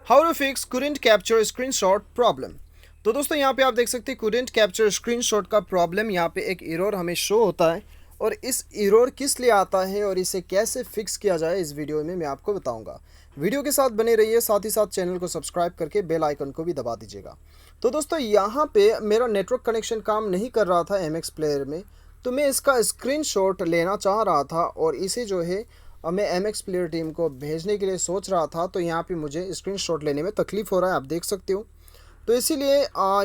How to fix couldn't capture screenshot problem. तो दोस्तों यहाँ पे आप देख सकते हैं couldn't कैप्चर स्क्रीनशॉट का प्रॉब्लम, यहाँ पे एक एरर हमें शो होता है और इस एरर किस लिए आता है और इसे कैसे फिक्स किया जाए इस वीडियो में मैं आपको बताऊंगा। वीडियो के साथ बने रहिए, साथ ही साथ चैनल को सब्सक्राइब करके बेल आइकन को भी दबा दीजिएगा। तो दोस्तों यहाँ पे मेरा नेटवर्क कनेक्शन काम नहीं कर रहा था MX प्लेयर में, तो मैं इसका स्क्रीनशॉट लेना चाह रहा था और इसे जो है मैं MX प्लेयर टीम को भेजने के लिए सोच रहा था। तो यहाँ पे मुझे स्क्रीनशॉट लेने में तकलीफ़ हो रहा है, आप देख सकते हो। तो इसीलिए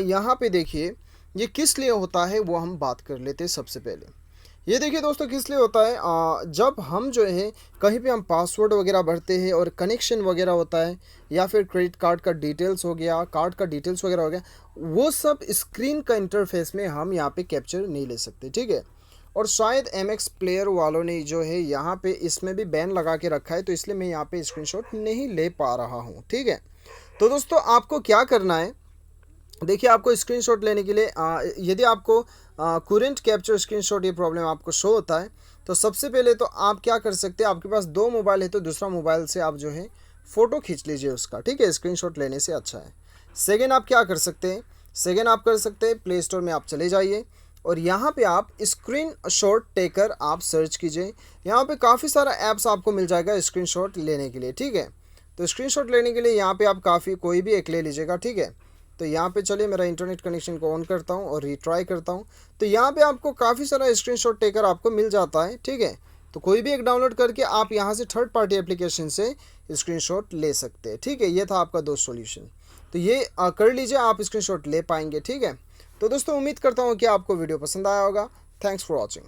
यहाँ पे देखिए ये किस लिए होता है वो हम बात कर लेते हैं। सबसे पहले ये देखिए दोस्तों किस लिए होता है, जब हम जो है कहीं पे हम पासवर्ड वगैरह भरते हैं और कनेक्शन वगैरह होता है या फिर क्रेडिट कार्ड का डिटेल्स हो गया, कार्ड का डिटेल्स वगैरह हो गया, वो सब स्क्रीन का इंटरफेस में हम यहाँ पे कैप्चर नहीं ले सकते, ठीक है। और शायद MX प्लेयर वालों ने जो है यहाँ पे इसमें भी बैन लगा के रखा है, तो इसलिए मैं यहाँ पे स्क्रीनशॉट नहीं ले पा रहा हूँ, ठीक है। तो दोस्तों आपको क्या करना है, देखिए आपको स्क्रीनशॉट लेने के लिए यदि आपको कुरेंट कैप्चर स्क्रीनशॉट ये प्रॉब्लम आपको शो होता है, तो सबसे पहले तो आप क्या कर सकते हैं, आपके पास दो मोबाइल है तो दूसरा मोबाइल से आप जो है फ़ोटो खींच लीजिए उसका, ठीक है। स्क्रीनशॉट लेने से अच्छा है। सेकेंड आप क्या कर सकते हैं, सेकेंड आप कर सकते हैं प्ले स्टोर में आप चले जाइए और यहाँ पे आप स्क्रीन शॉट टेकर आप सर्च कीजिए। यहाँ पे काफ़ी सारा ऐप्स आपको मिल जाएगा स्क्रीनशॉट लेने के लिए, ठीक है। तो स्क्रीनशॉट लेने के लिए यहाँ पे आप कोई भी एक ले लीजिएगा, ठीक है। तो यहाँ पे चलिए मेरा इंटरनेट कनेक्शन को ऑन करता हूँ और रिट्राई करता हूँ। तो यहाँ पे आपको काफ़ी सारा स्क्रीनशॉट टेकर आपको मिल जाता है, ठीक है। तो कोई भी एक डाउनलोड करके आप यहाँ से थर्ड पार्टी एप्लीकेशन से स्क्रीनशॉट ले सकते हैं, ठीक है। ये था आपका दो सॉल्यूशन, तो ये कर लीजिए, आप स्क्रीनशॉट ले पाएंगे, ठीक है। तो दोस्तों उम्मीद करता हूँ कि आपको वीडियो पसंद आया होगा। Thanks for watching.